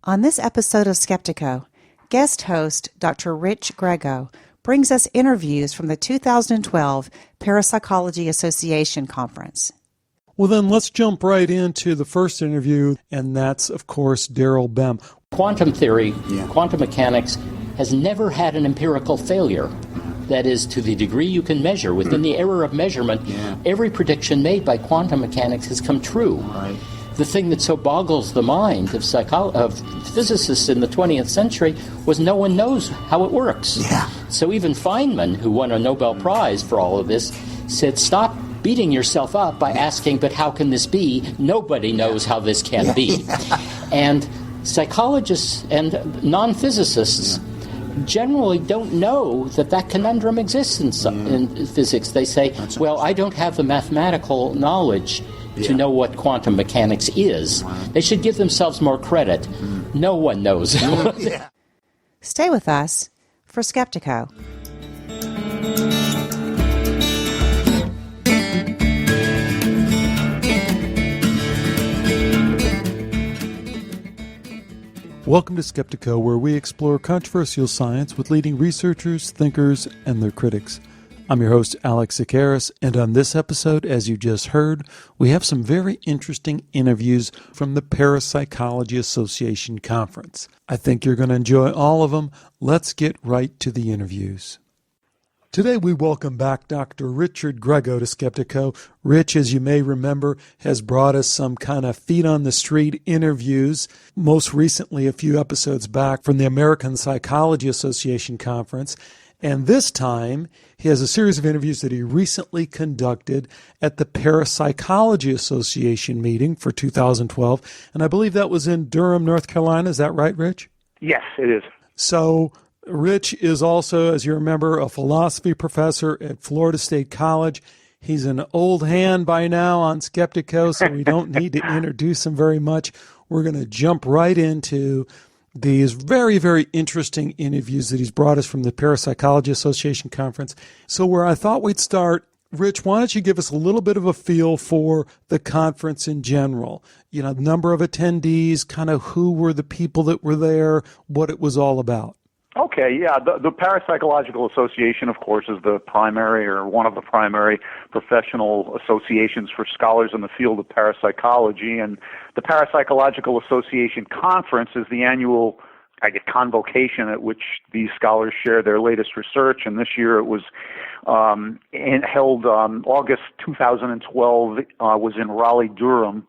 On this episode of Skeptiko, guest host Dr. Grego brings us interviews from the 2012 Parapsychology Association conference. Well, then let's jump right into the first interview, and that's, of course, Daryl Bem. Quantum theory, quantum mechanics, has never had an empirical failure. That is, to the degree you can measure, within the error of measurement, every prediction made by quantum mechanics has come true. Right. The thing that so boggles the mind of physicists in the 20th century was no one knows how it works. Yeah. So even Feynman, who won a Nobel Prize for all of this, said, stop beating yourself up by asking, but how can this be? Nobody knows how this can be. And psychologists and non-physicists generally don't know that conundrum exists in physics. They say, well, I don't have the mathematical knowledge to know what quantum mechanics is. They should give themselves more credit. No one knows. Stay with us for Skeptiko. Welcome to Skeptiko, where we explore controversial science with leading researchers, thinkers, and their critics. I'm your host, Alex Tsakiris, and on this episode, as you just heard, we have some very interesting interviews from the Parapsychology Association conference. I think you're going to enjoy all of them. Let's get right to the interviews. Today we welcome back Dr. Richard Grego to Skeptiko. Rich, as you may remember, has brought us some kind of feet-on-the-street interviews, most recently a few episodes back from the American Psychology Association conference. And this time, he has a series of interviews that he recently conducted at the Parapsychology Association meeting for 2012. And I believe that was in Durham, North Carolina. Is that right, Rich? Yes, it is. So Rich is also, as you remember, a philosophy professor at Florida State College. He's an old hand by now on Skeptiko, so we don't need to introduce him very much. We're going to jump right into these very, very interesting interviews that he's brought us from the Parapsychology Association conference. So where I thought we'd start, Rich, why don't you give us a little bit of a feel for the conference in general? You know, number of attendees, kind of who were the people that were there, what it was all about. Okay, yeah. The Parapsychological Association, of course, is the primary or one of the primary professional associations for scholars in the field of parapsychology. And the Parapsychological Association Conference is the annual, convocation at which these scholars share their latest research. And this year it was held August 2012, was in Raleigh-Durham,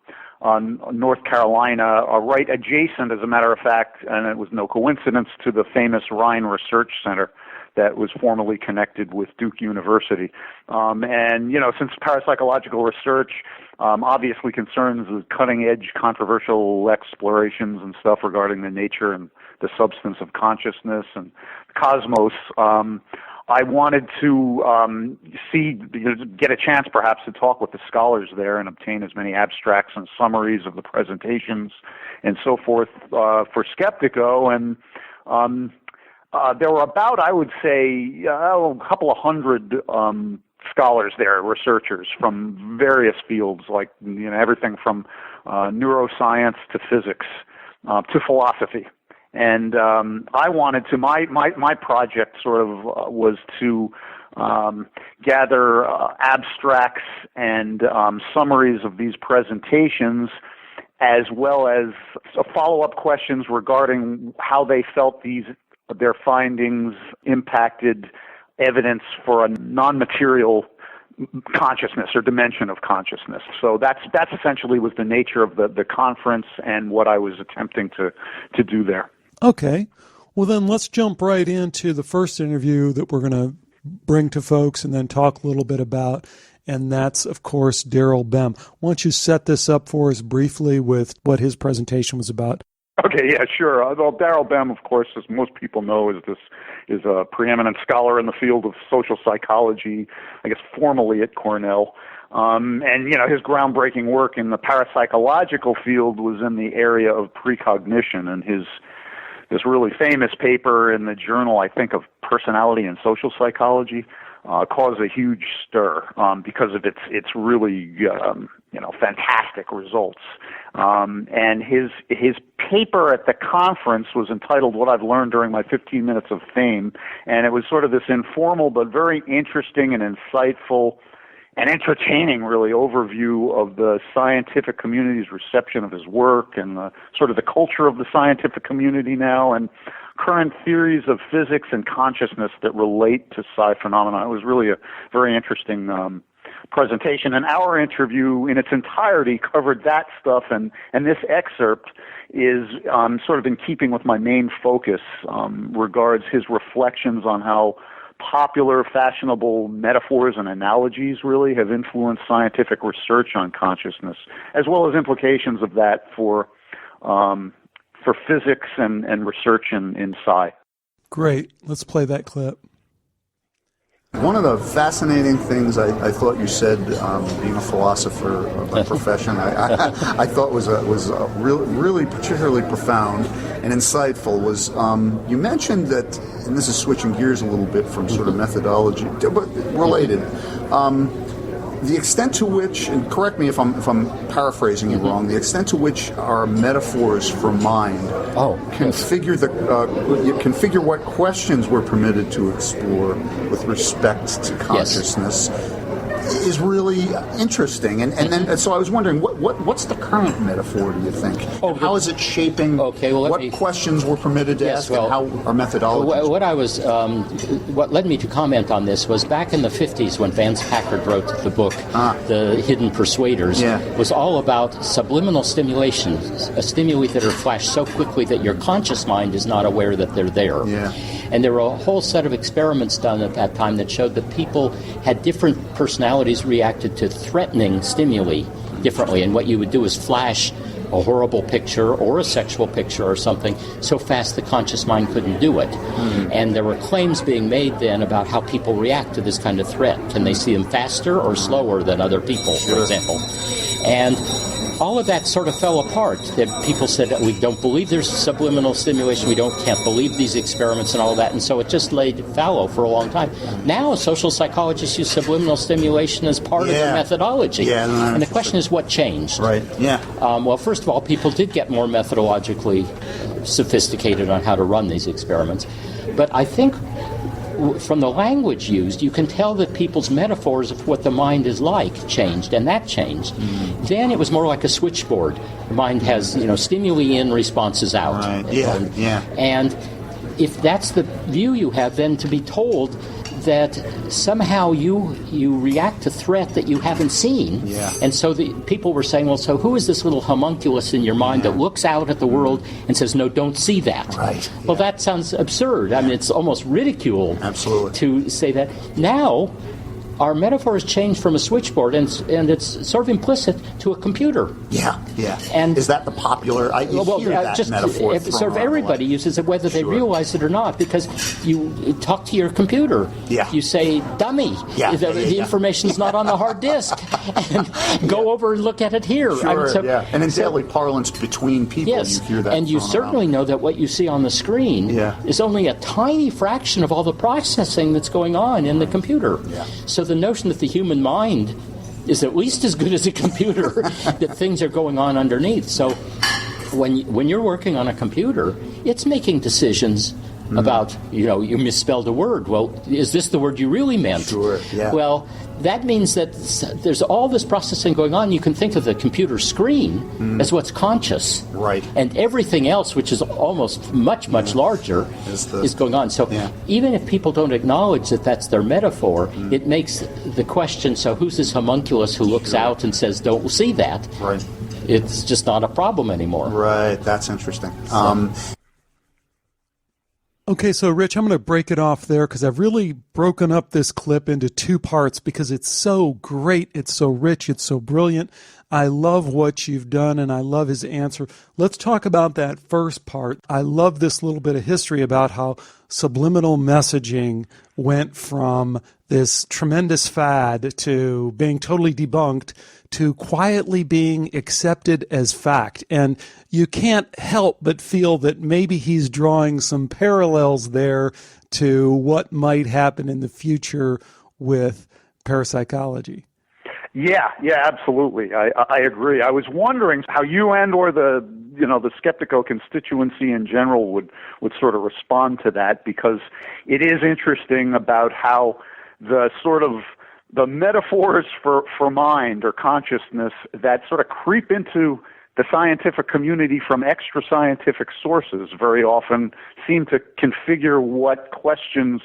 North Carolina, right adjacent, as a matter of fact, and it was no coincidence, to the famous Rhine Research Center that was formerly connected with Duke University. And, since parapsychological research obviously concerns the cutting-edge controversial explorations and stuff regarding the nature and the substance of consciousness and the cosmos, I wanted to get a chance perhaps to talk with the scholars there and obtain as many abstracts and summaries of the presentations and so forth for Skeptiko. And there were about, I would say, a couple of hundred scholars there, researchers from various fields, like everything from neuroscience to physics to philosophy. And I wanted to, my project sort of was to gather abstracts and summaries of these presentations, as well as follow-up questions regarding how they felt their findings impacted evidence for a non-material consciousness or dimension of consciousness. So that's essentially was the nature of the conference and what I was attempting to do there. Okay. Well, then let's jump right into the first interview that we're going to bring to folks and then talk a little bit about, and that's, of course, Daryl Bem. Why don't you set this up for us briefly with what his presentation was about? Okay, yeah, sure. Well, Daryl Bem, of course, as most people know, is a preeminent scholar in the field of social psychology, I guess formally at Cornell. And, his groundbreaking work in the parapsychological field was in the area of precognition, and this really famous paper in the journal, I think, of Personality and Social Psychology, caused a huge stir because of its really fantastic results. And his paper at the conference was entitled "What I've Learned During My 15 Minutes of Fame," and it was sort of this informal but very interesting and insightful and entertaining, really, overview of the scientific community's reception of his work and sort of the culture of the scientific community now and current theories of physics and consciousness that relate to psi phenomena. It was really a very interesting presentation, and our interview in its entirety covered that stuff, and this excerpt is sort of in keeping with my main focus, regards his reflections on how popular, fashionable metaphors and analogies really have influenced scientific research on consciousness, as well as implications of that for physics and research in psi. Great. Let's play that clip. One of the fascinating things I thought you said, being a philosopher by profession, I thought was really particularly profound and insightful was you mentioned that, and this is switching gears a little bit from sort of methodology, but related. The extent to which, and correct me if I'm paraphrasing you wrong, the extent to which our metaphors for mind configure what questions we're permitted to explore with respect to consciousness is really interesting. And so I was wondering, what's the current metaphor, do you think? How is it shaping what questions we're permitted to ask and how our methodology? What led me to comment on this was back in the 50s when Vance Packard wrote the book, The Hidden Persuaders, was all about subliminal stimulation, stimuli that are flashed so quickly that your conscious mind is not aware that they're there. And there were a whole set of experiments done at that time that showed that people had different personalities reacted to threatening stimuli differently. And what you would do is flash a horrible picture or a sexual picture or something so fast the conscious mind couldn't do it. And there were claims being made then about how people react to this kind of threat. Can they see them faster or slower than other people, for example? And all of that sort of fell apart. That people said, we don't believe there's subliminal stimulation, we can't believe these experiments and all that, and so it just laid fallow for a long time. Now social psychologists use subliminal stimulation as part of their methodology. And the question is, what changed? Well, first of all, people did get more methodologically sophisticated on how to run these experiments. But I think from the language used, you can tell that people's metaphors of what the mind is like changed, and that changed. Then it was more like a switchboard. The mind has, stimuli in, responses out. And if that's the view you have, then to be told that somehow you react to threat that you haven't seen. And so the people were saying, well, so who is this little homunculus in your mind that looks out at the world and says, no, don't see that? Well, that sounds absurd. I mean, it's almost ridicule to say that. Now, our metaphor has changed from a switchboard, and it's sort of implicit, to a computer. And is that the popular? Metaphor. Sort of everybody uses it, whether they realize it or not, because you talk to your computer. You say, "Dummy, the information's not on the hard disk," and go over and look at it here. And in daily parlance between people, you hear that. And you certainly know that what you see on the screen is only a tiny fraction of all the processing that's going on in the computer. So the notion that the human mind is at least as good as a computer, that things are going on underneath. So when you're working on a computer, it's making decisions about, you misspelled a word. Well, is this the word you really meant? Well, that means that there's all this processing going on. You can think of the computer screen as what's conscious. And everything else, which is almost much larger, is going on. So even if people don't acknowledge that that's their metaphor, it makes the question, so who's this homunculus who looks out and says, don't see that? It's just not a problem anymore. That's interesting. Okay, so Rich, I'm going to break it off there because I've really broken up this clip into two parts because it's so great, it's so rich, it's so brilliant. I love what you've done, and I love his answer. Let's talk about that first part. I love this little bit of history about how subliminal messaging went from this tremendous fad to being totally debunked to quietly being accepted as fact. And you can't help but feel that maybe he's drawing some parallels there to what might happen in the future with parapsychology. Yeah, absolutely. I agree. I was wondering how you and or the Skeptiko constituency in general would sort of respond to that, because it is interesting about how the sort of the metaphors for mind or consciousness that sort of creep into the scientific community from extra scientific sources very often seem to configure what questions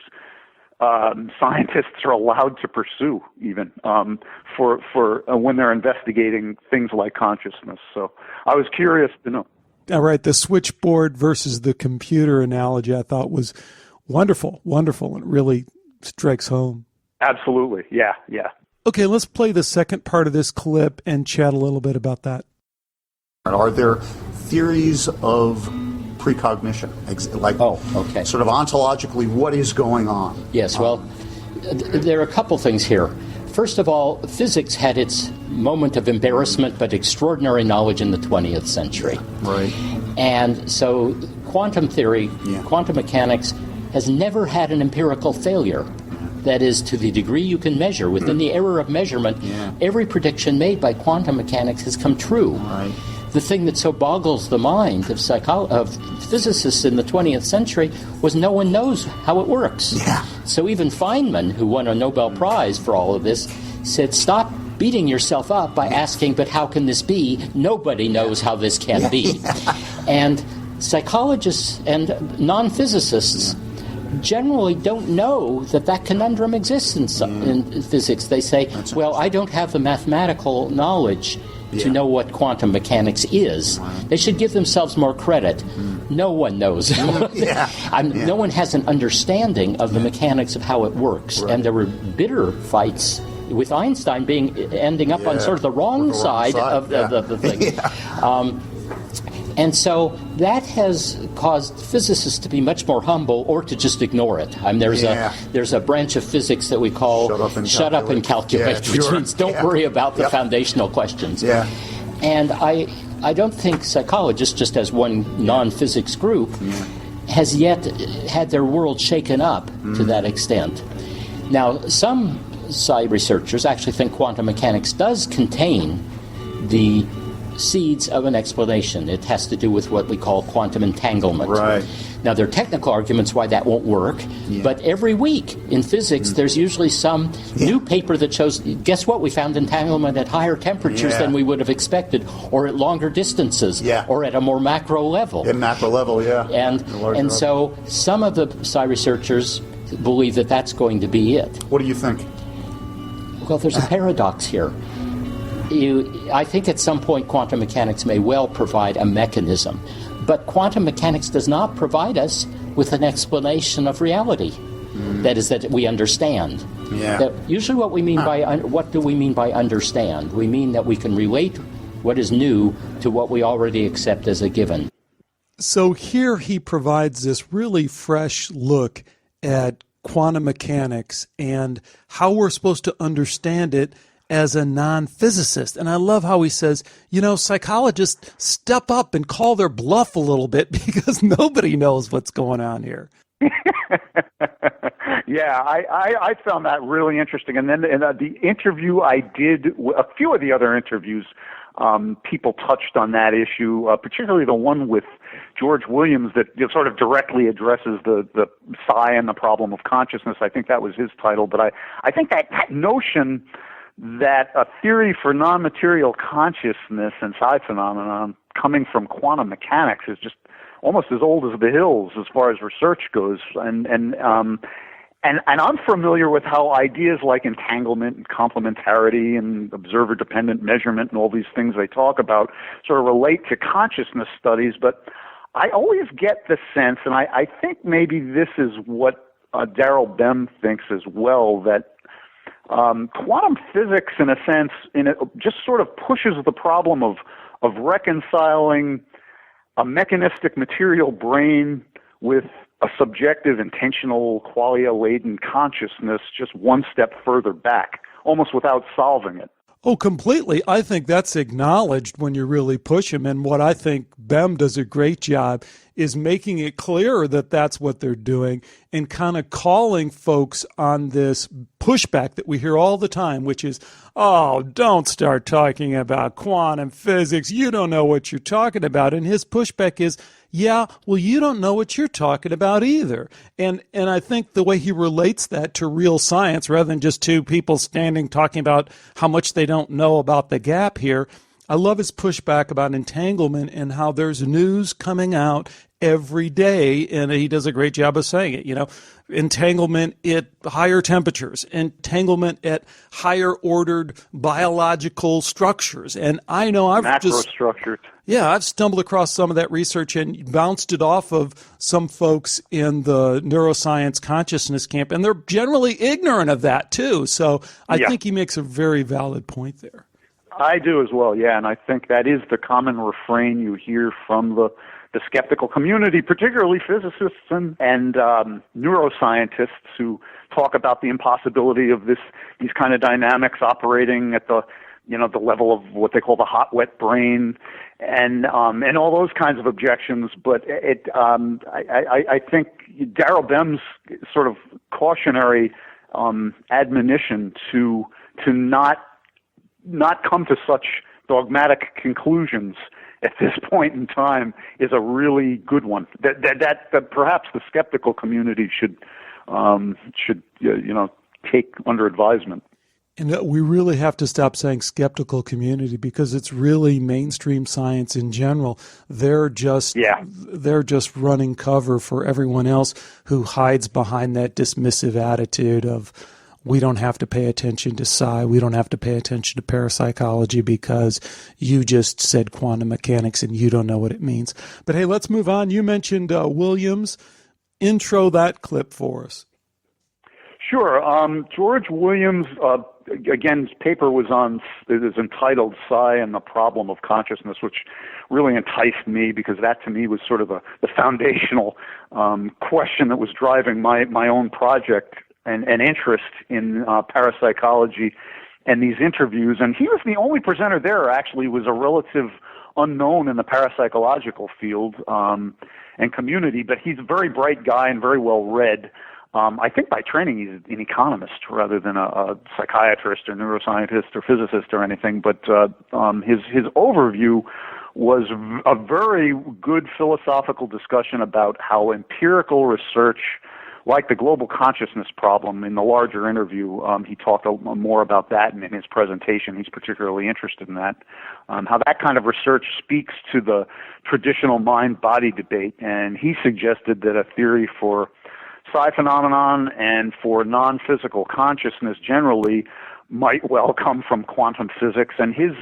scientists are allowed to pursue, even for when they're investigating things like consciousness. So I was curious to know. All right, the switchboard versus the computer analogy I thought was wonderful, and it really strikes home. Absolutely, yeah. Okay, let's play the second part of this clip and chat a little bit about that. Are there theories of precognition, sort of ontologically, what is going on? Yes, well, there are a couple things here. First of all, physics had its moment of embarrassment but extraordinary knowledge in the 20th century. Right. And so quantum theory, quantum mechanics, has never had an empirical failure. That is, to the degree you can measure, within the error of measurement, every prediction made by quantum mechanics has come true. Right. The thing that so boggles the mind of physicists in the 20th century was no one knows how it works. Yeah. So even Feynman, who won a Nobel Prize for all of this, said, stop beating yourself up by asking, but how can this be? Nobody knows how this can be. And psychologists and non-physicists generally don't know that conundrum exists in physics. They say, I don't have the mathematical knowledge to know what quantum mechanics is. They should give themselves more credit. No one knows. No one has an understanding of the mechanics of how it works. And there were bitter fights with Einstein ending up on sort of the wrong side of the thing. And so that has caused physicists to be much more humble, or to just ignore it. There's a branch of physics that we call shut up and calculate, which means don't worry about the foundational questions. Yeah. And I don't think psychologists, just as one non-physics group, has yet had their world shaken up to that extent. Now, some psi researchers actually think quantum mechanics does contain the seeds of an explanation. It has to do with what we call quantum entanglement. Right. Now, there are technical arguments why that won't work, but every week in physics there's usually some new paper that shows, guess what, we found entanglement at higher temperatures than we would have expected, or at longer distances, or at a more macro level. At macro level, And so some of the psi researchers believe that that's going to be it. What do you think? Well, there's a paradox here. I think at some point quantum mechanics may well provide a mechanism, but quantum mechanics does not provide us with an explanation of reality. That is, that we understand. Usually what do we mean by understand? We mean that we can relate what is new to what we already accept as a given. So here he provides this really fresh look at quantum mechanics and how we're supposed to understand it as a non-physicist. And I love how he says, psychologists step up and call their bluff a little bit because nobody knows what's going on here. I found that really interesting. And then in the interview I did, a few of the other interviews, people touched on that issue, particularly the one with George Williams that sort of directly addresses the psi and the problem of consciousness. I think that was his title. But I think that notion that a theory for non-material consciousness and psi phenomenon coming from quantum mechanics is just almost as old as the hills as far as research goes. And I'm familiar with how ideas like entanglement and complementarity and observer-dependent measurement and all these things they talk about sort of relate to consciousness studies, but I always get the sense, and I think maybe this is what Daryl Bem thinks as well, that quantum physics, in a sense, just sort of pushes the problem of reconciling a mechanistic material brain with a subjective, intentional, qualia-laden consciousness just one step further back, almost without solving it. Oh, completely. I think that's acknowledged when you really push him. And what I think Bem does a great job is making it clearer that that's what they're doing and kind of calling folks on this pushback that we hear all the time, which is, oh, don't start talking about quantum physics. You don't know what you're talking about. And his pushback is, yeah, well, you don't know what you're talking about either. And I think the way he relates that to real science, rather than just two people standing talking about how much they don't know about the gap here, I love his pushback about entanglement and how there's news coming out every day, and he does a great job of saying it. You know, entanglement at higher temperatures, entanglement at higher ordered biological structures. And I know I've macrostructures. I've stumbled across some of that research and bounced it off of some folks in the neuroscience consciousness camp, and they're generally ignorant of that too. So I think he makes a very valid point there. I do as well, yeah, and I think that is the common refrain you hear from the skeptical community, particularly physicists and neuroscientists who talk about the impossibility of these kind of dynamics operating at the level of what they call the hot wet brain, and all those kinds of objections. But I think Daryl Bem's sort of cautionary admonition to not come to such dogmatic conclusions at this point in time is a really good one. That perhaps the skeptical community should take under advisement. And we really have to stop saying skeptical community, because it's really mainstream science in general. They're just running cover for everyone else who hides behind that dismissive attitude of, we don't have to pay attention to psi, we don't have to pay attention to parapsychology because you just said quantum mechanics and you don't know what it means. But hey, let's move on. You mentioned Williams. Intro that clip for us. Sure. George Williams, again, his paper is entitled Psi and the Problem of Consciousness, which really enticed me because that to me was sort of the foundational question that was driving my own project and interest in parapsychology and these interviews. And he was the only presenter there, actually, was a relative unknown in the parapsychological field and community, but he's a very bright guy and very well read. I think by training he's an economist rather than a psychiatrist or neuroscientist or physicist or anything, but his overview was a very good philosophical discussion about how empirical research, like the global consciousness problem in the larger interview, he talked more about that, and in his presentation he's particularly interested in that, how that kind of research speaks to the traditional mind-body debate. And he suggested that a theory for psi phenomenon and for non-physical consciousness generally might well come from quantum physics. And his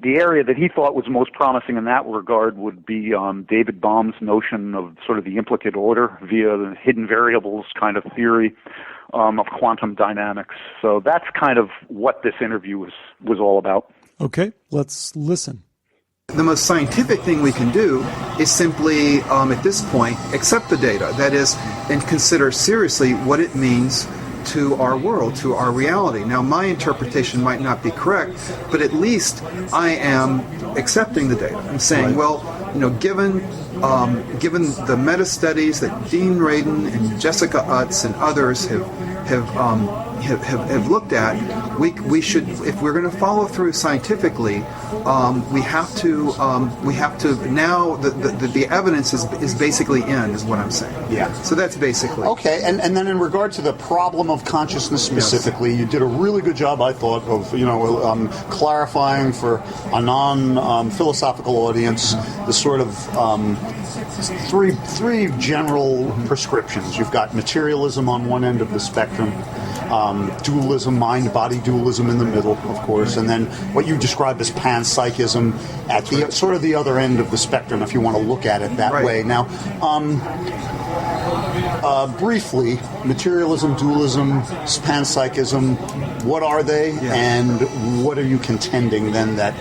the area that he thought was most promising in that regard would be David Bohm's notion of sort of the implicate order via the hidden variables kind of theory of quantum dynamics. So that's kind of what this interview was all about. Okay, let's listen. The most scientific thing we can do is simply, at this point, accept the data. That is, and consider seriously what it means to our world, to our reality. Now, my interpretation might not be correct, but at least I am accepting the data. I'm saying, well, given the meta studies that Dean Radin and Jessica Utz and others have looked at, we should, if we're going to follow through scientifically, we have to now the evidence is basically in, is what I'm saying. Yeah. So that's basically okay. And then in regard to the problem of consciousness specifically, you did a really good job, I thought, of clarifying for a non-philosophical audience the sort of three general prescriptions. You've got materialism on one end of the spectrum, dualism, mind-body dualism in the middle, of course, and then what you described as panpsychism at the sort of the other end of the spectrum, if you want to look at it that way. Now, briefly, materialism, dualism, panpsychism, what are they, and what are you contending then that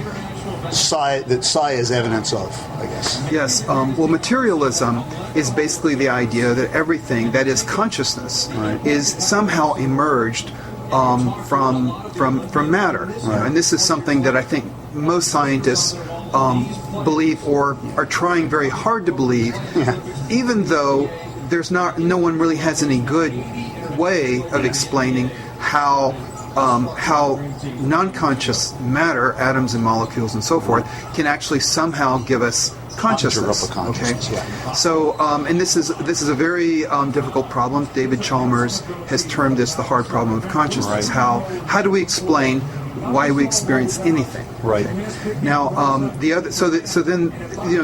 psi is evidence of, I guess? Yes. Well, materialism is basically the idea that everything that is consciousness is somehow emerged from matter. Right. And this is something that I think most scientists believe or are trying very hard to believe, even though no one really has any good way of explaining how non-conscious matter, atoms and molecules and so forth, can actually somehow give us consciousness. So, and this is a very difficult problem. David Chalmers has termed this the hard problem of consciousness. Right. How do we explain why we experience anything? Right. Now, then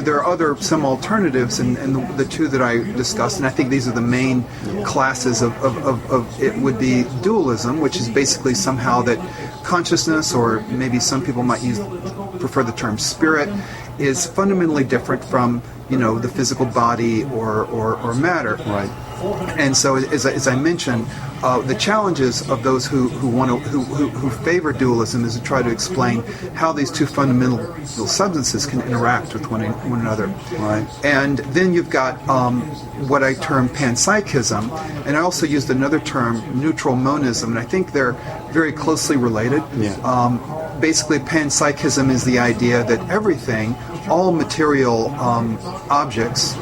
there are some alternatives, and the two that I discussed, and I think these are the main classes of it would be dualism, which is basically somehow that consciousness, or maybe some people might prefer the term spirit, is fundamentally different from the physical body or matter. Right. And so, as I mentioned, the challenges of those who favor dualism is to try to explain how these two fundamental substances can interact with one another. Right. And then you've got what I term panpsychism, and I also used another term, neutral monism, and I think they're very closely related. Yeah. Basically, panpsychism is the idea that everything, all material objects,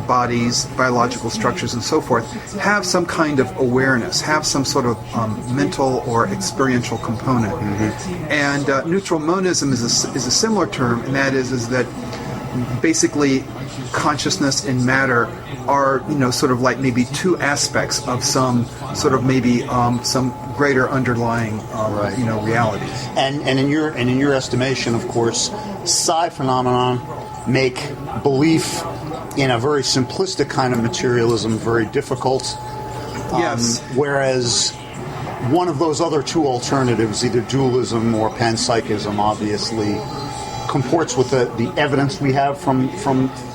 bodies, biological structures, and so forth, have some kind of awareness, have some sort of mental or experiential component. Mm-hmm. And neutral monism is a similar term, and that is that basically consciousness and matter are sort of like maybe two aspects of some sort of maybe some greater underlying reality. And in your estimation, of course, psi phenomenon make belief in a very simplistic kind of materialism very difficult. Yes. Whereas one of those other two alternatives, either dualism or panpsychism, obviously comports with the evidence we have from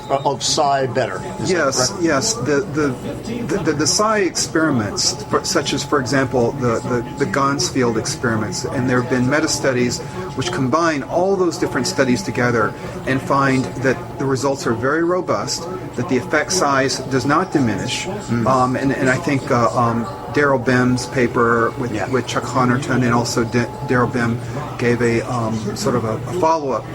of psi better. Yes. The psi experiments, such as, for example, the Gansfield experiments, and there have been meta-studies which combine all those different studies together and find that the results are very robust, that the effect size does not diminish, and I think Daryl Bem's paper with Chuck Honerton, and also Daryl Bem gave a sort of a follow-up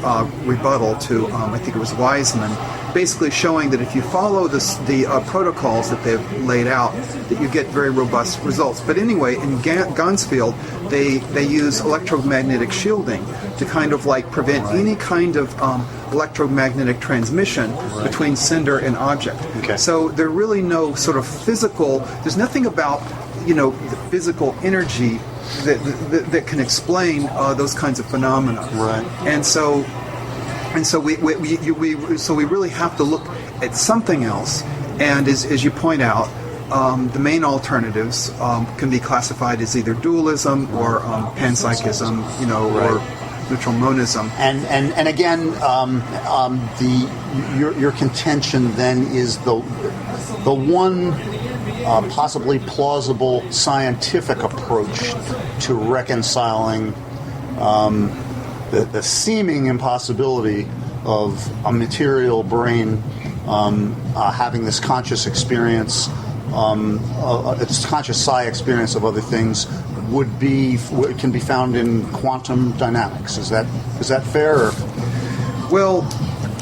rebuttal to I think it was Wiseman, basically showing that if you follow the protocols that they've laid out, that you get very robust results. But anyway, in Gansfield, they use electromagnetic shielding to kind of like prevent any kind of electromagnetic transmission between sender and object. Okay. So there are really no sort of physical, there's nothing about the physical energy that can explain those kinds of phenomena. Right. And so we really have to look at something else. And as you point out, the main alternatives can be classified as either dualism or panpsychism, or neutral monism. And again, your contention then is the one possibly plausible scientific approach to reconciling the seeming impossibility of a material brain having this conscious experience, its conscious psi experience of other things can be found in quantum dynamics. Is that fair? Or? Well,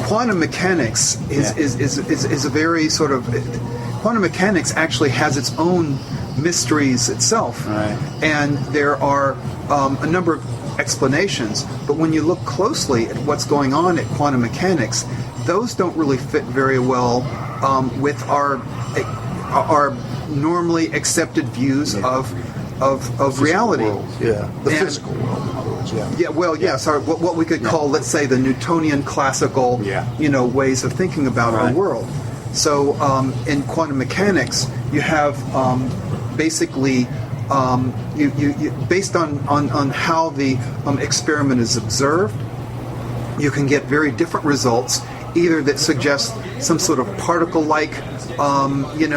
quantum mechanics is a very sort of quantum mechanics actually has its own mysteries itself, right. And there are a number of explanations. But when you look closely at what's going on at quantum mechanics, those don't really fit very well with our normally accepted views of reality. World. Yeah, the physical world, in other words. Yeah. Yeah. Well, yes. What we could call, let's say, the Newtonian classical, ways of thinking about our world. So, in quantum mechanics, you have basically you based on how the experiment is observed, you can get very different results, either that suggest some sort of particle-like, in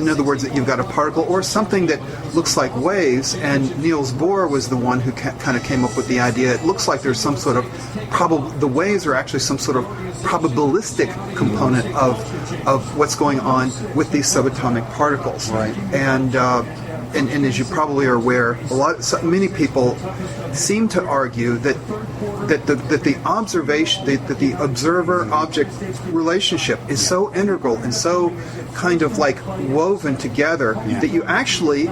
other words, that you've got a particle, or something that looks like waves. And Niels Bohr was the one who kind of came up with the idea. It looks like there's some sort of the waves are actually some sort of probabilistic component of what's going on with these subatomic particles. Right. and as you probably are aware, many people seem to argue that the observation, that the observer-object relationship is so integral and so kind of like woven together that you actually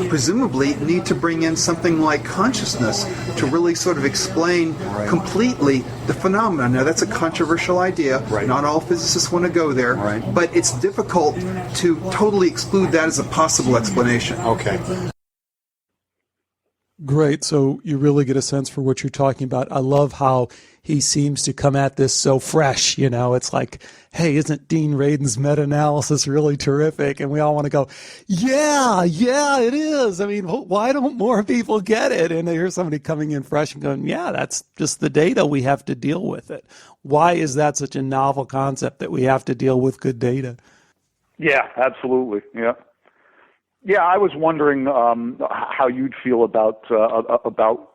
presumably need to bring in something like consciousness to really sort of explain completely the phenomenon. Now, that's a controversial idea. Right. Not all physicists want to go there, but it's difficult to totally exclude that as a possible explanation. Okay. Great. So you really get a sense for what you're talking about. I love how he seems to come at this so fresh. You know, it's like, hey, isn't Dean Radin's meta-analysis really terrific? And we all want to go, yeah, it is. I mean, why don't more people get it? And they hear somebody coming in fresh and going, yeah, that's just the data. We have to deal with it. Why is that such a novel concept that we have to deal with good data? Yeah, absolutely. Yeah. Yeah, I was wondering how you'd feel about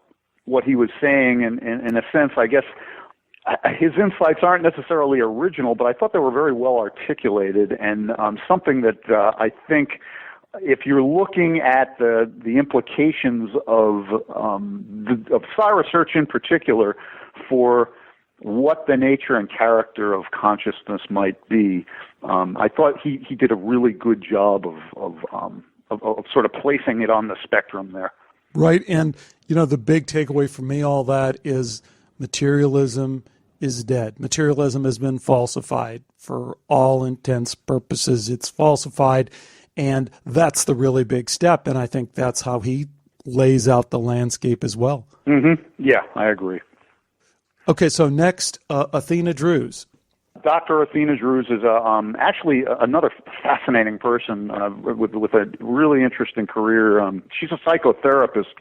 what he was saying, and in a sense, I guess his insights aren't necessarily original, but I thought they were very well articulated, and something that I think, if you're looking at the implications of psi research in particular for what the nature and character of consciousness might be, I thought he did a really good job of sort of placing it on the spectrum there. Right. And, you know, the big takeaway for me, all that is materialism is dead. Materialism has been falsified for all intents purposes. It's falsified. And that's the really big step. And I think that's how he lays out the landscape as well. Mm-hmm. Yeah, I agree. Okay. So next, Athena Drewes. Dr. Athena Drewes is actually another fascinating person with a really interesting career. She's a psychotherapist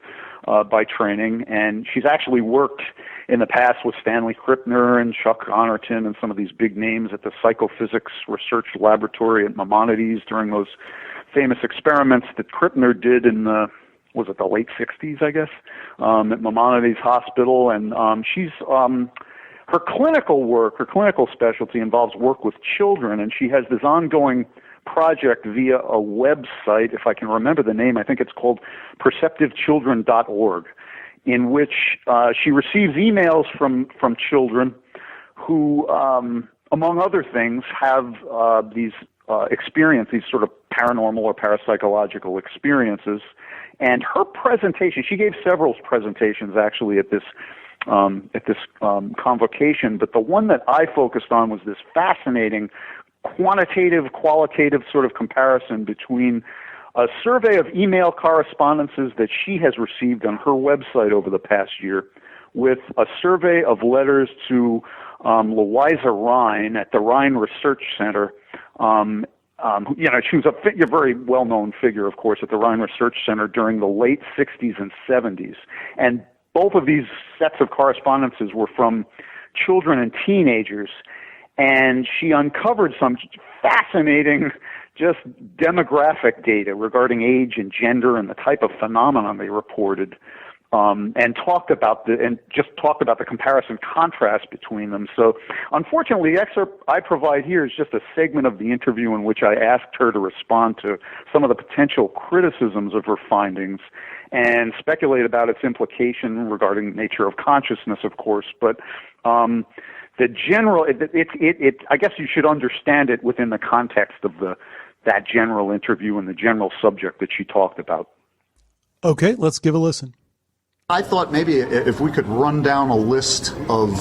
by training, and she's actually worked in the past with Stanley Krippner and Chuck Honorton and some of these big names at the Psychophysics Research Laboratory at Maimonides during those famous experiments that Krippner did in the late 60s, I guess, at Maimonides Hospital. And she's... her clinical work, her clinical specialty involves work with children, and she has this ongoing project via a website, if I can remember the name, I think it's called perceptivechildren.org, in which she receives emails from children who, among other things, have these sort of paranormal or parapsychological experiences. And her presentation, she gave several presentations actually at this convocation, but the one that I focused on was this fascinating quantitative, qualitative sort of comparison between a survey of email correspondences that she has received on her website over the past year with a survey of letters to Louisa Rhine at the Rhine Research Center. She was a very well-known figure, of course, at the Rhine Research Center during the late 60s and 70s. And both of these sets of correspondences were from children and teenagers, and she uncovered some fascinating just demographic data regarding age and gender and the type of phenomenon they reported, and talked about the comparison contrast between them. So unfortunately, the excerpt I provide here is just a segment of the interview in which I asked her to respond to some of the potential criticisms of her findings and speculate about its implication regarding the nature of consciousness, of course. But the general, I guess you should understand it within the context of that general interview and the general subject that she talked about. Okay, let's give a listen. I thought maybe if we could run down a list of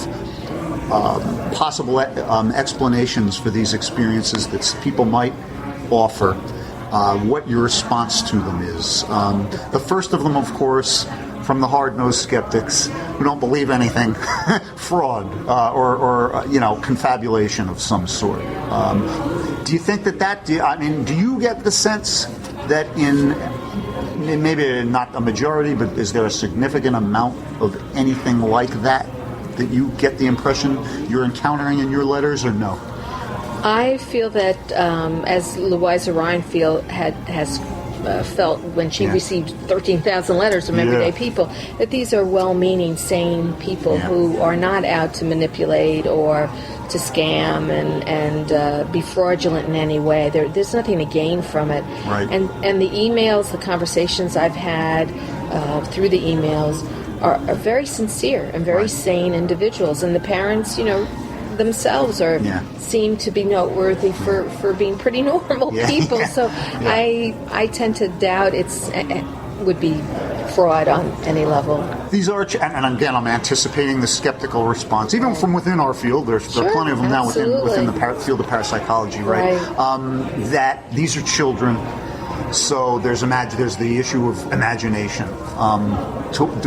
possible explanations for these experiences that people might offer, what your response to them is. The first of them, of course, from the hard-nosed skeptics who don't believe anything, fraud or confabulation of some sort. Do you think do you get the sense that maybe not a majority, but is there a significant amount of anything like that you get the impression you're encountering in your letters, or no? I feel that, as Louisa Rhine has felt when she received 13,000 letters from everyday people, that these are well-meaning, sane people who are not out to manipulate or scam and be fraudulent in any way. There's nothing to gain from it. Right. And the emails, the conversations I've had through the emails are very sincere and very sane individuals, and the parents, themselves seem to be noteworthy for being pretty normal people. So I tend to doubt it would be fraud on any level. These are, and again, I'm anticipating the skeptical response, even from within our field. There are plenty of them now within the field of parapsychology, right? That these are children, so there's the issue of imagination.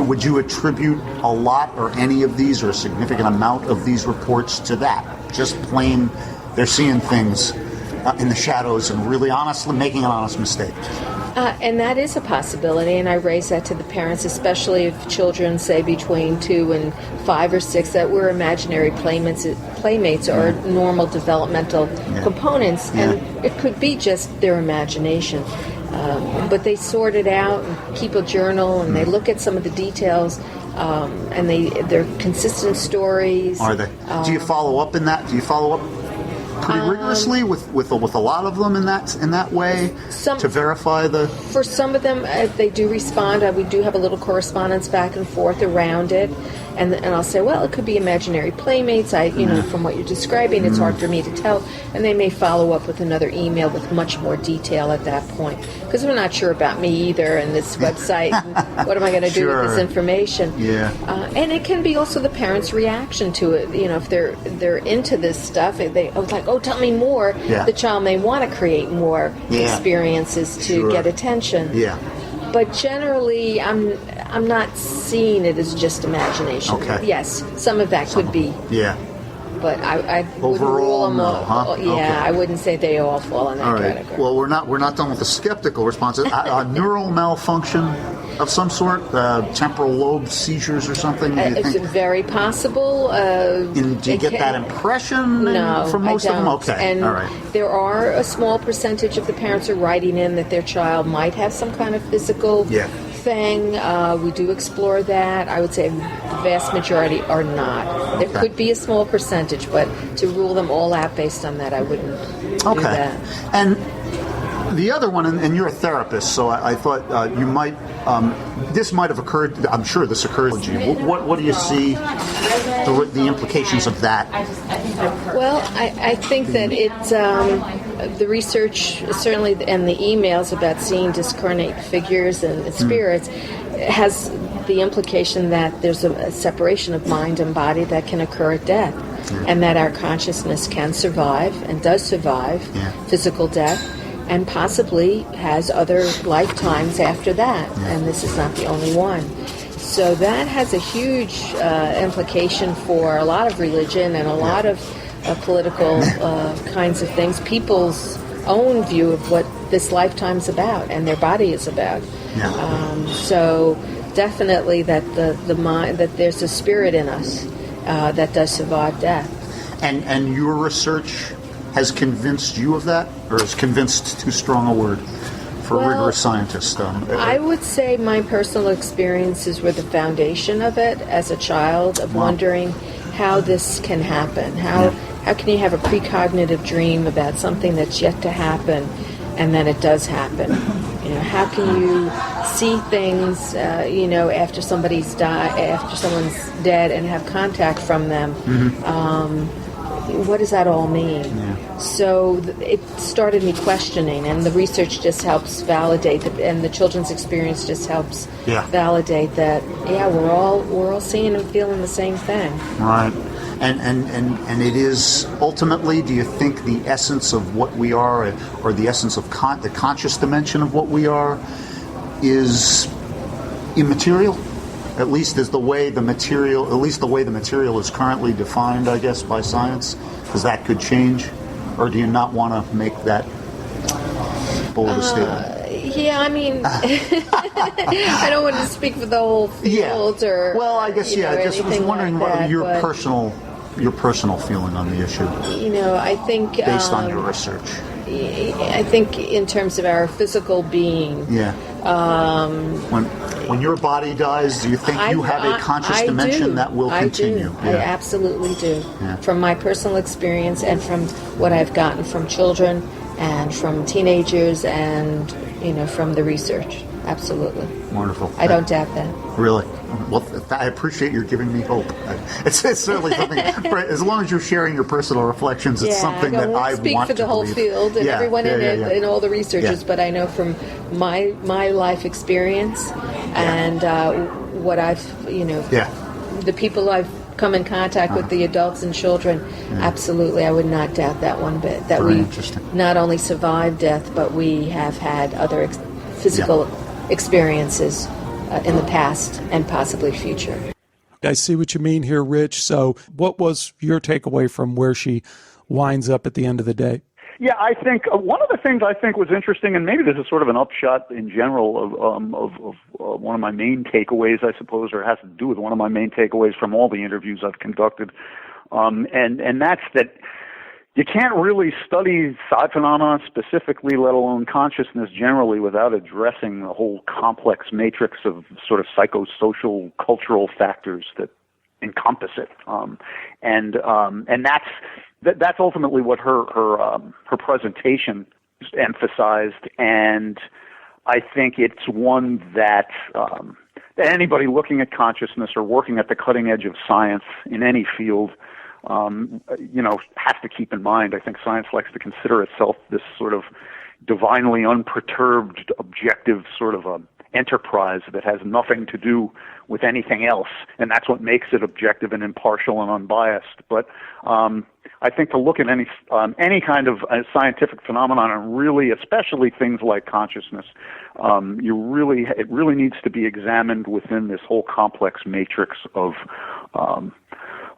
Would you attribute a lot or any of these or a significant amount of these reports to that? Just plain, they're seeing things in the shadows and really honestly making an honest mistake. And that is a possibility, and I raise that to the parents, especially if children, say, between 2 and 5 or 6, that we're imaginary playmates or normal developmental components, and it could be just their imagination. But they sort it out and keep a journal, and they look at some of the details, and they're consistent stories. Are they? Do you follow up in that? Do you follow up pretty rigorously with a lot of them in that way to verify the? For some of them, they do respond. We do have a little correspondence back and forth around it, and I'll say, well, it could be imaginary playmates. From what you're describing, it's hard for me to tell, and they may follow up with another email with much more detail at that point, because we're not sure about me either and this website. And what am I going to do with this information? Yeah. And it can be also the parents' reaction to it. If they're into this stuff, they like, oh, tell me more. Yeah. The child may want to create more experiences to get attention. Yeah. But generally, I'm not seeing it as just imagination. Okay. Yes, some of that could be. Yeah. But I wouldn't Overall, rule them no, all. huh? Yeah, Okay. I wouldn't say they all fall in that All right. category. Well, we're not done with the skeptical responses. Neural malfunction of some sort, temporal lobe seizures or something. Do you It's think? very possible. Do you get that impression from most I don't. of them? Okay. And all right. there are a small percentage of the parents are writing in that their child might have some kind of physical thing. We do explore that. I would say the vast majority are not. There could be a small percentage, but to rule them all out based on that, I wouldn't do that. And the other one, and you're a therapist, so I thought you might, this might have occurred, I'm sure this occurred to you. What do you see, the implications of that? Well, I think that it's the research, certainly, and the emails about seeing discarnate figures and spirits has the implication that there's a separation of mind and body that can occur at death, and that our consciousness can survive and does survive physical death, and possibly has other lifetimes after that, and this is not the only one. So that has a huge implication for a lot of religion and a lot of political kinds of things, people's own view of what this lifetime's about and their body is about. So definitely that the mind, that there's a spirit in us that does survive death. And your research has convinced you of that, or is convinced too strong a word for a rigorous scientist? I would say my personal experiences were the foundation of it as a child, of wondering how this can happen. How can you have a precognitive dream about something that's yet to happen, and then it does happen? How can you see things, after somebody's after someone's dead, and have contact from them? What does that all mean? So it started me questioning, and the research just helps validate, and the children's experience just helps validate that. We're all seeing and feeling the same thing. Right. And it is ultimately, do you think, the essence of what we are, or the essence of the conscious dimension of what we are, is immaterial? At least the way the material is currently defined, I guess, by science, because that could change, or do you not want to make that bold a statement? I don't want to speak for the whole field, or I guess I just was wondering like your personal feeling on the issue. I think based on your research. I think in terms of our physical being. Yeah. When your body dies, do you think you have a conscious dimension that will continue? I absolutely do. Yeah. From my personal experience and from what I've gotten from children and from teenagers and, from the research. Absolutely. Wonderful. I don't doubt that. Really? Well, I appreciate you giving me hope. It's certainly something, as long as you're sharing your personal reflections, it's something that I want to speak for the whole field and everyone in it and all the researchers, but I know from my life experience and what I've, the people I've come in contact with, the adults and children, absolutely, I would not doubt that one bit. That we not only survived death, but we have had other physical experiences in the past and possibly future. I see what you mean here, Rich. So what was your takeaway from where she winds up at the end of the day? Yeah, I think one of the things I think was interesting, and maybe this is sort of an upshot in general of one of my main takeaways, I suppose, or has to do with one of my main takeaways from all the interviews I've conducted, and that's that you can't really study psi phenomena specifically, let alone consciousness generally, without addressing the whole complex matrix of sort of psychosocial, cultural factors that encompass it, and that's ultimately what her presentation emphasized, and I think it's one that anybody looking at consciousness or working at the cutting edge of science in any field, has to keep in mind. I think science likes to consider itself this sort of divinely unperturbed, objective sort of enterprise that has nothing to do with anything else, and that's what makes it objective and impartial and unbiased. But I think to look at any kind of scientific phenomenon, and really, especially things like consciousness, it really needs to be examined within this whole complex matrix of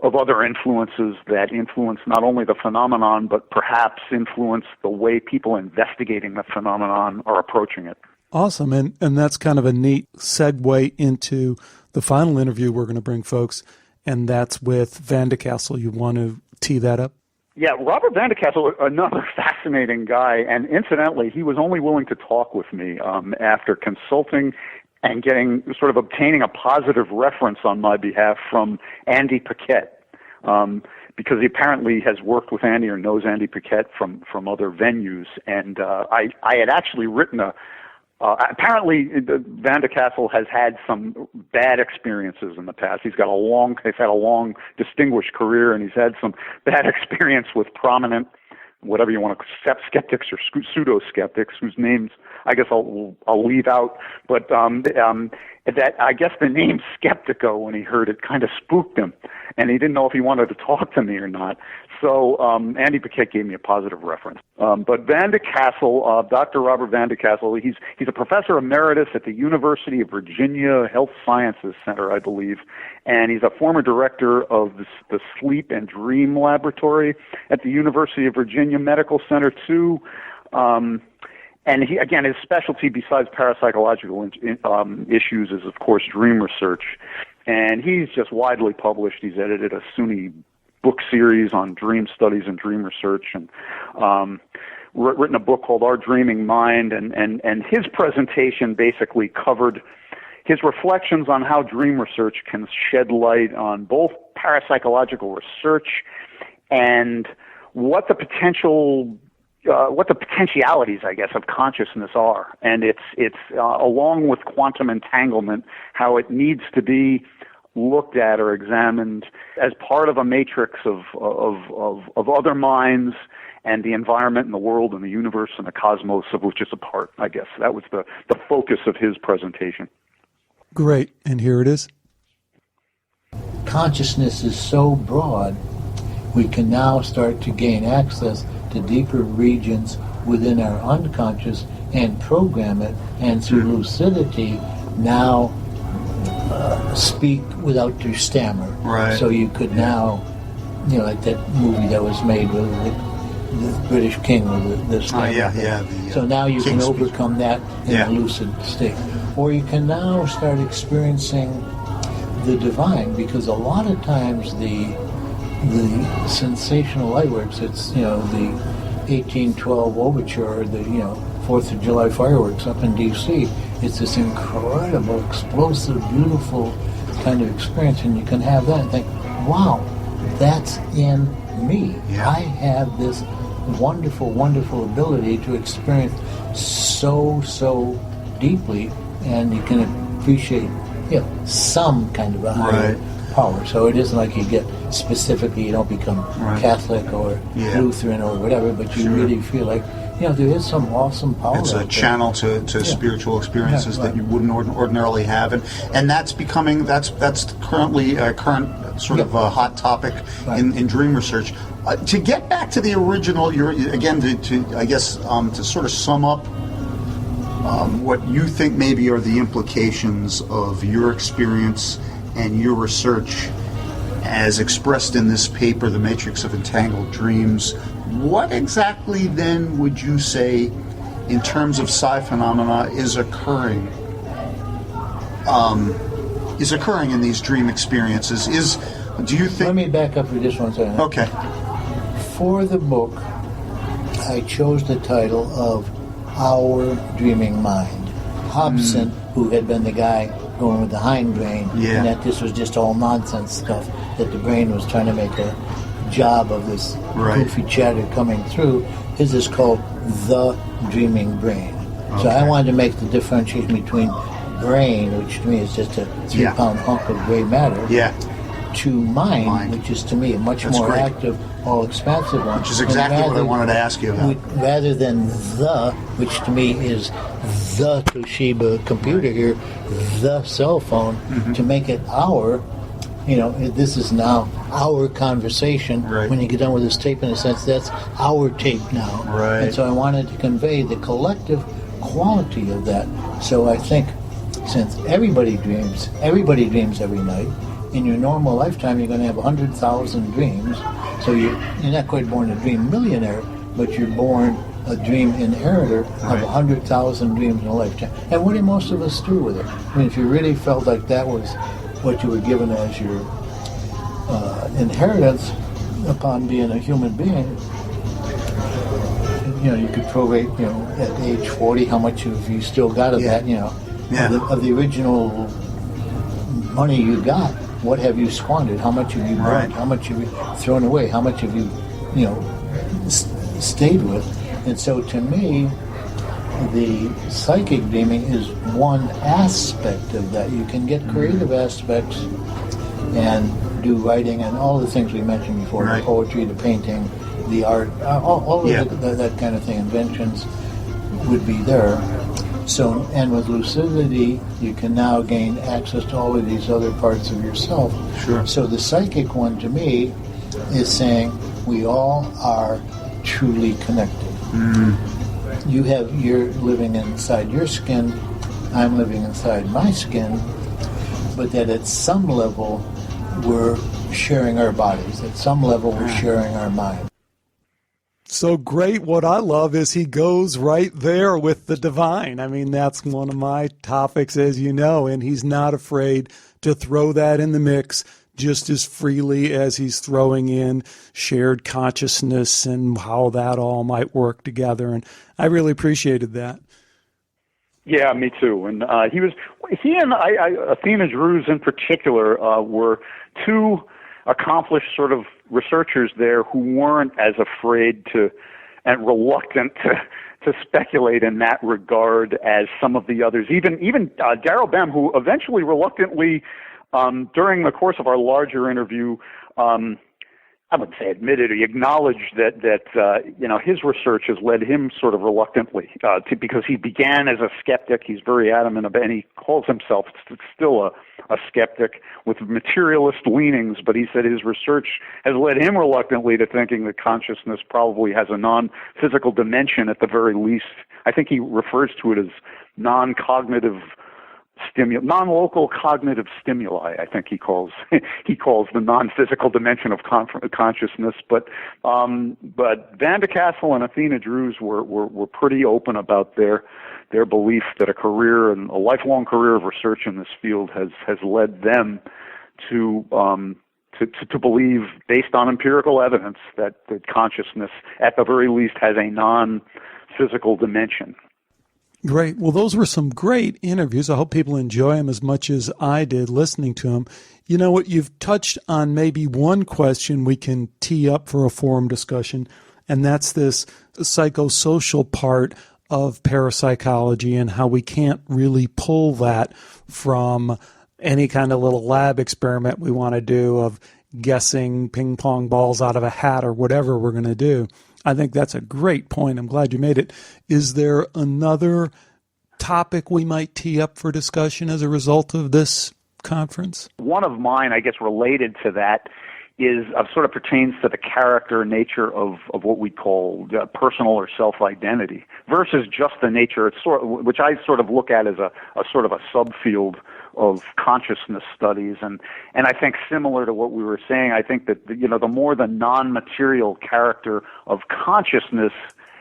other influences that influence not only the phenomenon, but perhaps influence the way people investigating the phenomenon are approaching it. Awesome. And that's kind of a neat segue into the final interview we're going to bring folks, and that's with Van de Castle. You want to tee that up? Yeah, Robert Van de Castle, another fascinating guy, and incidentally, he was only willing to talk with me after consulting and obtaining a positive reference on my behalf from Andy Paquette, because he apparently has worked with Andy or knows Andy Paquette from other venues, and I had actually written apparently Van de Castle has had some bad experiences in the past. He's had a long, distinguished career, and he's had some bad experience with prominent, whatever you want to, skeptics or pseudo-skeptics, whose names I guess I'll leave out. But that I guess the name Skeptiko, when he heard it, kind of spooked him, and he didn't know if he wanted to talk to me or not. So Andy Paquette gave me a positive reference. But Van de Castle, Dr. Robert Van de Castle, he's a professor emeritus at the University of Virginia Health Sciences Center, I believe, and he's a former director of the Sleep and Dream Laboratory at the University of Virginia Medical Center too. And he, again, his specialty besides parapsychological issues is, of course, dream research. And he's just widely published. He's edited a SUNY book series on dream studies and dream research, and written a book called Our Dreaming Mind. And his presentation basically covered his reflections on how dream research can shed light on both parapsychological research and what the potentialities, I guess, of consciousness are, and it's along with quantum entanglement, how it needs to be looked at or examined as part of a matrix of other minds and the environment and the world and the universe and the cosmos of which it's a part. I guess that was the focus of his presentation. Great, and here it is. Consciousness is so broad, we can now start to gain access to deeper regions within our unconscious and program it, and through lucidity now speak without your stammer. Right. So you could now, like that movie that was made with the British king with the stammer. So now you can overcome that in a lucid state. Or you can now start experiencing the divine, because a lot of times the sensational light works, it's 1812 overture, or the 4th of July fireworks up in D.C. It's this incredible, explosive, beautiful kind of experience, and you can have that and think, wow, that's in me. Yeah. I have this wonderful, wonderful ability to experience so deeply, and you can appreciate some kind of a higher power. So it isn't like you get specifically, you don't become Catholic or Lutheran or whatever, but you really feel like there is some awesome power. It's a channel to spiritual experiences that you wouldn't ordinarily have, and that's currently a current sort of a hot topic in dream research. To get back to the original, to sort of sum up what you think maybe are the implications of your experience and your research as expressed in this paper, The Matrix of Entangled Dreams. What exactly then would you say, in terms of psi phenomena, is occurring in these dream experiences? Do you think? Let me back up for just one second. Okay. For the book, I chose the title of Our Dreaming Mind. Hobson, who had been the guy going with the hind brain, and that this was just all nonsense stuff, that the brain was trying to make a job of this goofy chatter coming through. His is called The Dreaming Brain. So I wanted to make the differentiation between brain, which to me is just a 3-pound hunk of gray matter, to mind, which is to me a much more active, all-expansive one. Which is exactly what I wanted to ask you about. Rather than the, which to me is the Toshiba computer here, the cell phone, to make it our, this is now our conversation. When you get done with this tape, in a sense, that's our tape now. And so I wanted to convey the collective quality of that. So I think, since everybody dreams every night, in your normal lifetime, you're going to have 100,000 dreams. So you're not quite born a dream millionaire, but you're born a dream inheritor of 100,000 dreams in a lifetime. And what do most of us do with it? I mean, if you really felt like that was what you were given as your inheritance upon being a human being, you could prorate, at age 40, how much have you still got of that, of the original money you got. What have you squandered? How much have you burned? How much have you thrown away? How much have you, stayed with? And so to me, the psychic dreaming is one aspect of that. You can get creative aspects and do writing and all the things we mentioned before, the poetry, the painting, the art, all of that kind of thing, inventions would be there. So, and with lucidity, you can now gain access to all of these other parts of yourself. So the psychic one, to me, is saying we all are truly connected. You're living inside your skin, I'm living inside my skin, but that at some level we're sharing our bodies. At some level we're sharing our mind. So great. What I love is he goes right there with the divine. I mean, that's one of my topics, as you know, and he's not afraid to throw that in the mix just as freely as he's throwing in shared consciousness and how that all might work together. And I really appreciated that. Yeah, me too. And he and Athena Drewes in particular were two accomplished sort of researchers there who weren't as afraid to and reluctant to speculate in that regard as some of the others. Even Daryl Bem, who eventually reluctantly, during the course of our larger interview, I wouldn't say admitted, he acknowledged that his research has led him sort of reluctantly because he began as a skeptic. He's very adamant about, and he calls himself still a skeptic with materialist leanings, but he said his research has led him reluctantly to thinking that consciousness probably has a non-physical dimension at the very least. I think he refers to it as non-local cognitive stimuli. I think he calls the non-physical dimension of consciousness. But Van de Castle and Athena Drewes were pretty open about their belief that a career and a lifelong career of research in this field has led them to to believe, based on empirical evidence, that consciousness, at the very least, has a non-physical dimension. Great. Well, those were some great interviews. I hope people enjoy them as much as I did listening to them. You know what? You've touched on maybe one question we can tee up for a forum discussion, and that's this psychosocial part of parapsychology and how we can't really pull that from any kind of little lab experiment we want to do of guessing ping pong balls out of a hat or whatever we're going to do. I think that's a great point. I'm glad you made it. Is there another topic we might tee up for discussion as a result of this conference? One of mine, I guess, related to that is sort of pertains to the character nature of what we call personal or self-identity versus just the nature, which I sort of look at as a sort of a subfield of consciousness studies. And I think similar to what we were saying, I think that, the more the non-material character of consciousness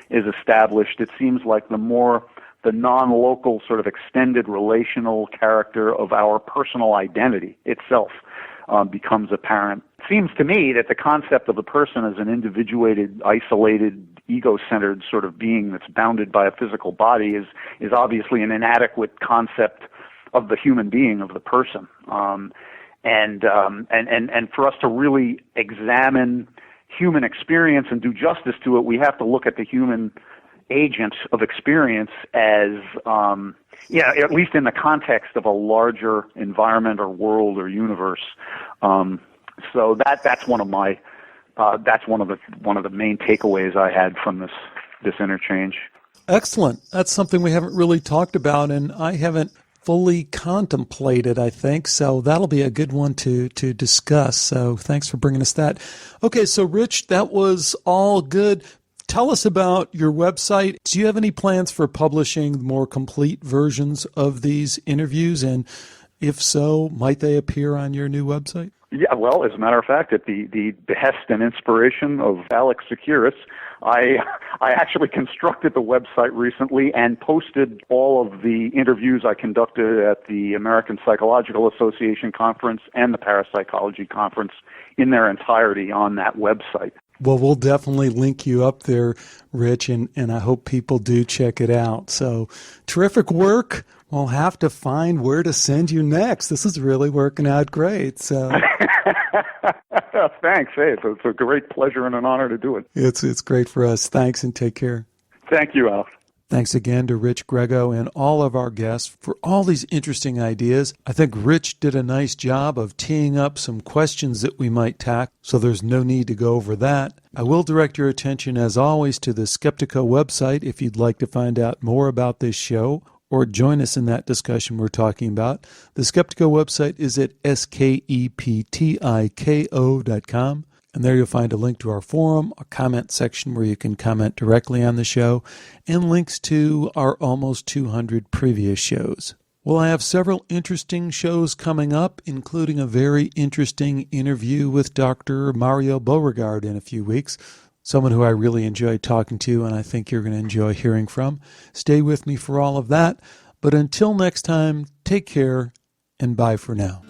is established, it seems like the more the non-local sort of extended relational character of our personal identity itself becomes apparent. It seems to me that the concept of the person as an individuated, isolated, ego-centered sort of being that's bounded by a physical body is obviously an inadequate concept of the human being, of the person. And for us to really examine human experience and do justice to it, we have to look at the human agent of experience as, at least in the context of a larger environment or world or universe. So that's one of my that's one of the main takeaways I had from this interchange. Excellent. That's something we haven't really talked about, and I haven't fully contemplated, I think. So that'll be a good one to discuss. So thanks for bringing us that. Okay, so Rich, that was all good. Tell us about your website. Do you have any plans for publishing more complete versions of these interviews? And if so, might they appear on your new website? Yeah, well, as a matter of fact, at the behest and inspiration of Alex Tsakiris, I actually constructed the website recently and posted all of the interviews I conducted at the American Psychological Association conference and the Parapsychology conference in their entirety on that website. Well, we'll definitely link you up there, Rich, and I hope people do check it out. So terrific work. We'll have to find where to send you next. This is really working out great. So thanks. Hey, it's a great pleasure and an honor to do it. It's great for us. Thanks, and take care. Thank you, Al. Thanks again to Rich Grego and all of our guests for all these interesting ideas. I think Rich did a nice job of teeing up some questions that we might tackle, so there's no need to go over that. I will direct your attention, as always, to the Skeptiko website if you'd like to find out more about this show or join us in that discussion we're talking about. The Skeptiko website is at skeptiko.com. And there you'll find a link to our forum, a comment section where you can comment directly on the show, and links to our almost 200 previous shows. Well, I have several interesting shows coming up, including a very interesting interview with Dr. Mario Beauregard in a few weeks, someone who I really enjoyed talking to and I think you're going to enjoy hearing from. Stay with me for all of that. But until next time, take care and bye for now.